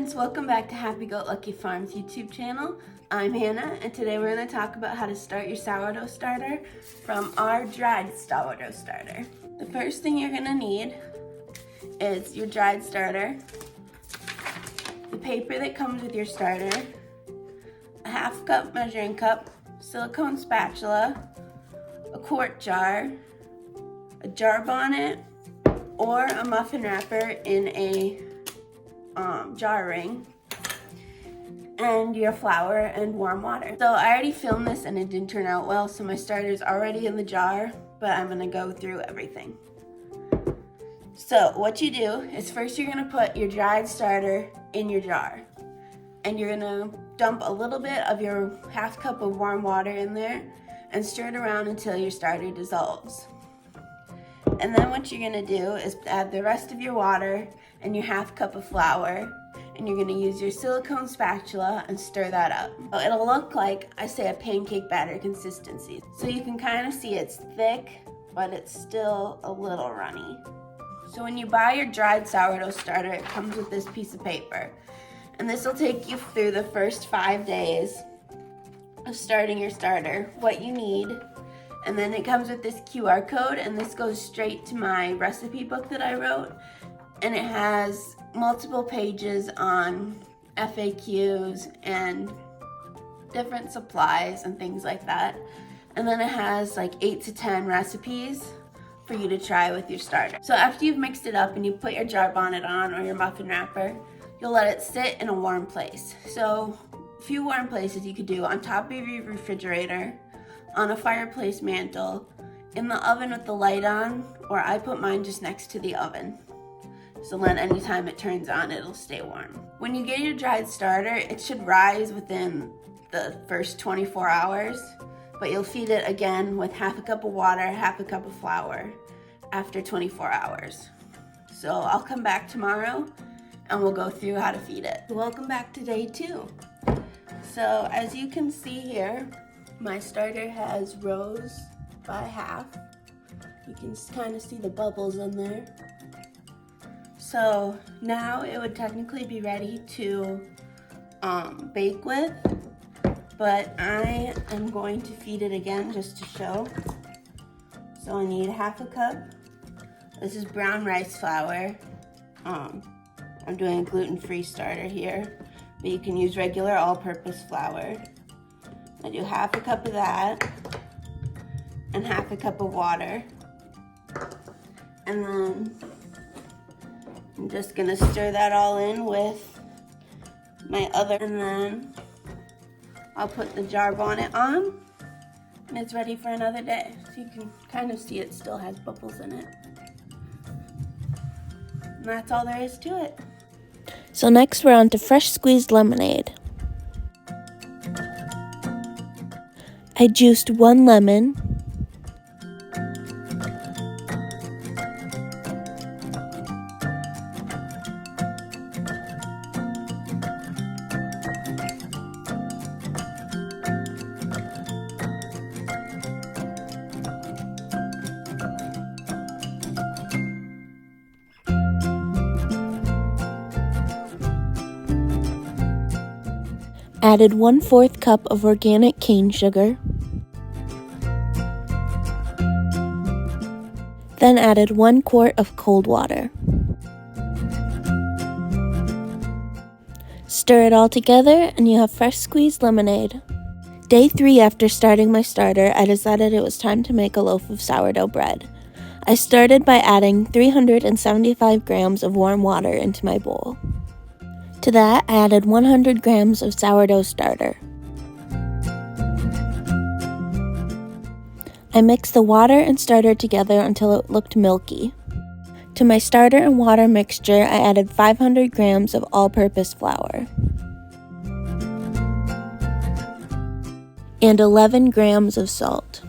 friends, welcome back to Happy Goat Lucky Farms YouTube channel. I'm Hannah, and today we're going to talk about how to start your sourdough starter from our dried sourdough starter. The first thing you're going to need is your dried starter, the paper that comes with your starter, a half cup measuring cup, silicone spatula, a quart jar, a jar bonnet, or a muffin wrapper in a jar ring, and your flour and warm water. So I already filmed this and it didn't turn out well, so my starter's already in the jar, but I'm gonna go through everything. So what you do is first you're gonna put your dried starter in your jar, and you're gonna dump a little bit of your half cup of warm water in there and stir it around until your starter dissolves. And then what you're gonna do is add the rest of your water and your half cup of flour, and you're gonna use your silicone spatula and stir that up. So it'll look like, I say, a pancake batter consistency. So you can kind of see it's thick, but it's still a little runny. So when you buy your dried sourdough starter, it comes with this piece of paper. And this will take you through the first 5 days of starting your starter, what you need. And then it comes with this QR code, and this goes straight to my recipe book that I wrote. And it has multiple pages on FAQs and different supplies and things like that. And then it has like 8 to 10 recipes for you to try with your starter. So after you've mixed it up and you put your jar bonnet on or your muffin wrapper, you'll let it sit in a warm place. So a few warm places you could do: on top of your refrigerator, on a fireplace mantle, in the oven with the light on, or I put mine just next to the oven. So then anytime it turns on, it'll stay warm. When you get your dried starter, it should rise within the first 24 hours, but you'll feed it again with half a cup of water, half a cup of flour after 24 hours. So I'll come back tomorrow and we'll go through how to feed it. Welcome back to day 2. So as you can see here, my starter has rose by half. You can kind of see the bubbles in there. So now it would technically be ready to bake with, but I am going to feed it again just to show. So I need half a cup. This is brown rice flour. I'm doing a gluten-free starter here, but you can use regular all-purpose flour. I do half a cup of that and half a cup of water. And then I'm just gonna stir that all in with my other, and then I'll put the jar bonnet on, and it's ready for another day. So you can kind of see it still has bubbles in it. And that's all there is to it. So next we're on to fresh squeezed lemonade. I juiced 1 lemon, added 1/4 cup of organic cane sugar, then added 1 quart of cold water. Stir it all together and you have fresh squeezed lemonade. Day 3 after starting my starter, I decided it was time to make a loaf of sourdough bread. I started by adding 375 grams of warm water into my bowl. To that, I added 100 grams of sourdough starter. I mixed the water and starter together until it looked milky. To my starter and water mixture, I added 500 grams of all-purpose flour and 11 grams of salt.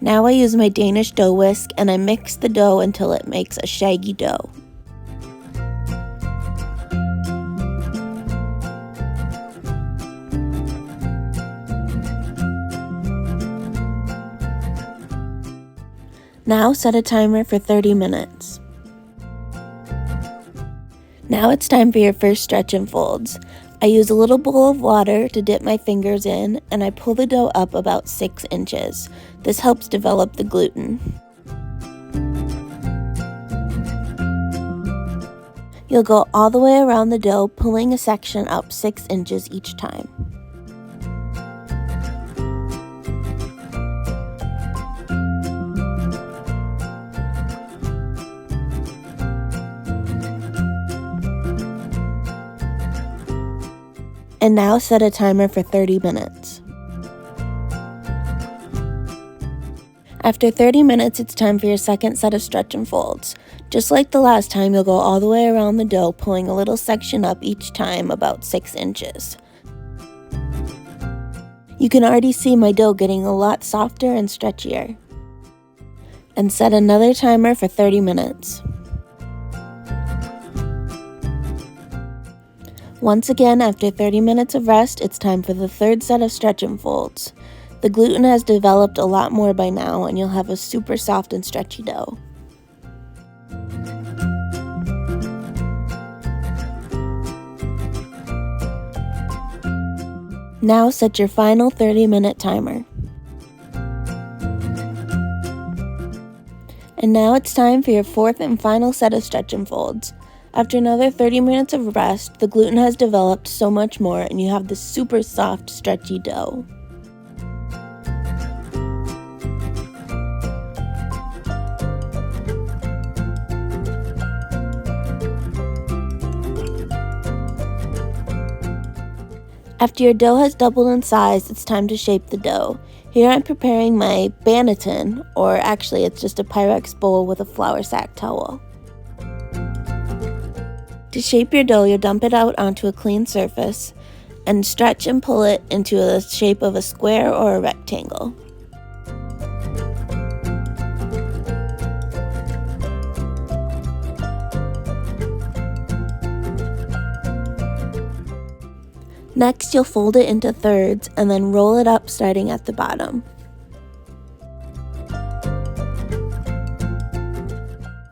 Now I use my Danish dough whisk and I mix the dough until it makes a shaggy dough. Now set a timer for 30 minutes. Now it's time for your first stretch and folds. I use a little bowl of water to dip my fingers in, and I pull the dough up about 6 inches. This helps develop the gluten. You'll go all the way around the dough, pulling a section up 6 inches each time. And now set a timer for 30 minutes. After 30 minutes, it's time for your second set of stretch and folds. Just like the last time, you'll go all the way around the dough, pulling a little section up each time about 6 inches. You can already see my dough getting a lot softer and stretchier. And set another timer for 30 minutes. Once again, after 30 minutes of rest, it's time for the third set of stretch and folds. The gluten has developed a lot more by now, and you'll have a super soft and stretchy dough. Now set your final 30-minute timer. And now it's time for your fourth and final set of stretch and folds. After another 30 minutes of rest, the gluten has developed so much more, and you have this super soft, stretchy dough. After your dough has doubled in size, it's time to shape the dough. Here I'm preparing my banneton, or actually it's just a Pyrex bowl with a flour sack towel. To shape your dough, you'll dump it out onto a clean surface and stretch and pull it into the shape of a square or a rectangle. Next, you'll fold it into thirds and then roll it up starting at the bottom.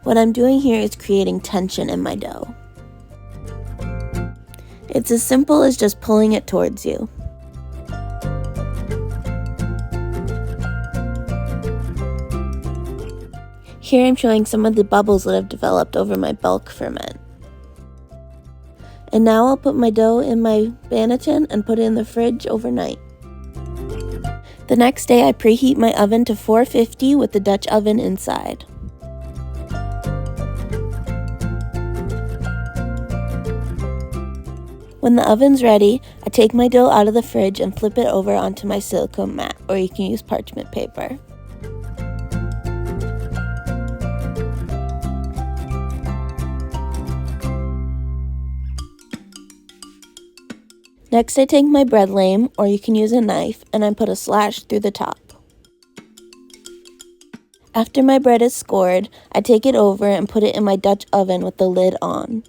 What I'm doing here is creating tension in my dough. It's as simple as just pulling it towards you. Here I'm showing some of the bubbles that have developed over my bulk ferment. And now I'll put my dough in my banneton and put it in the fridge overnight. The next day I preheat my oven to 450 with the Dutch oven inside. When the oven's ready, I take my dough out of the fridge and flip it over onto my silicone mat, or you can use parchment paper. Next, I take my bread lame, or you can use a knife, and I put a slash through the top. After my bread is scored, I take it over and put it in my Dutch oven with the lid on.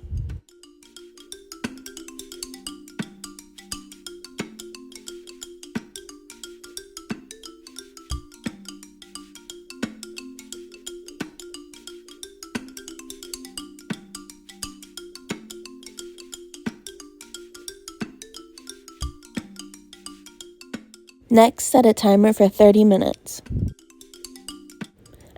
Next, set a timer for 30 minutes.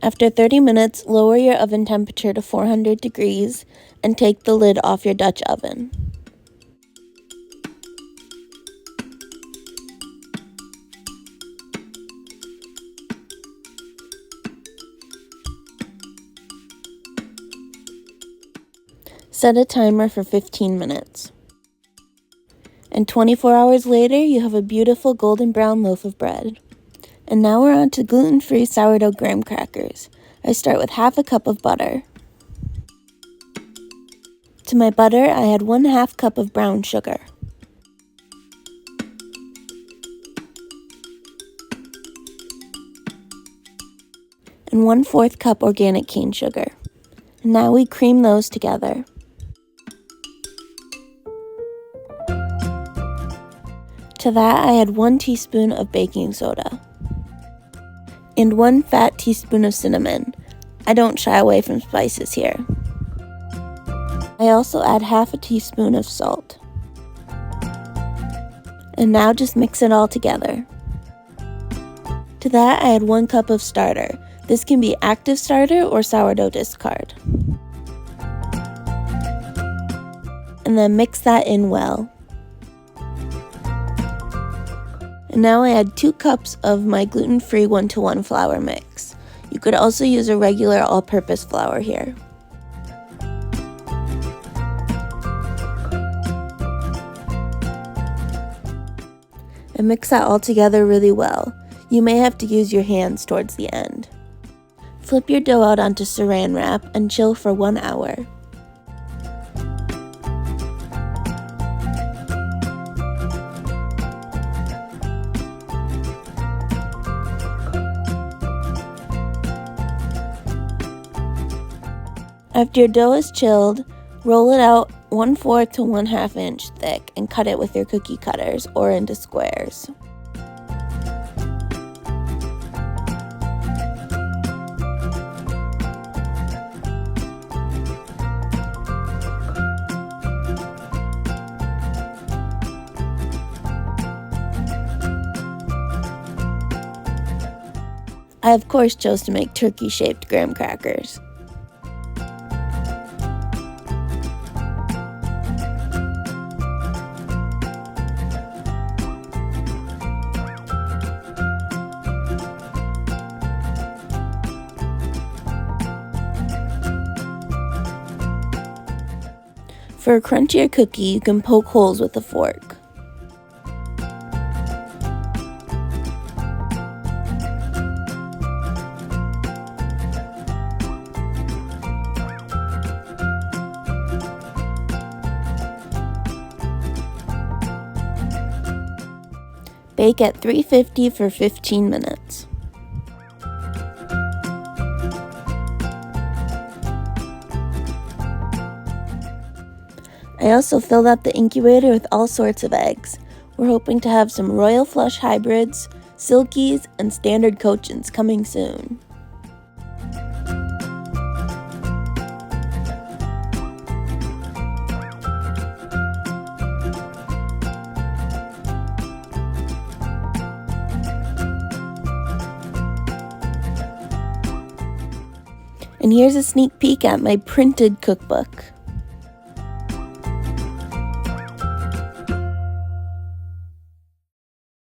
After 30 minutes, lower your oven temperature to 400 degrees and take the lid off your Dutch oven. Set a timer for 15 minutes. And 24 hours later, you have a beautiful golden brown loaf of bread. And now we're on to gluten-free sourdough graham crackers. I start with half a cup of butter. To my butter, I add 1/2 cup of brown sugar. And 1/4 cup organic cane sugar. And now we cream those together. To that, I add 1 teaspoon of baking soda and 1 fat teaspoon of cinnamon. I don't shy away from spices here. I also add half a teaspoon of salt. And now just mix it all together. To that, I add 1 cup of starter. This can be active starter or sourdough discard. And then mix that in well. And now I add 2 cups of my gluten-free 1-to-1 flour mix. You could also use a regular all-purpose flour here. And mix that all together really well. You may have to use your hands towards the end. Flip your dough out onto saran wrap and chill for 1 hour. After your dough is chilled, roll it out 1/4 to 1/2 inch thick and cut it with your cookie cutters or into squares. I of course chose to make turkey-shaped graham crackers. For a crunchier cookie, you can poke holes with a fork. Bake at 350 for 15 minutes. I also filled up the incubator with all sorts of eggs. We're hoping to have some Royal Flush hybrids, Silkies, and Standard Cochins coming soon. And here's a sneak peek at my printed cookbook.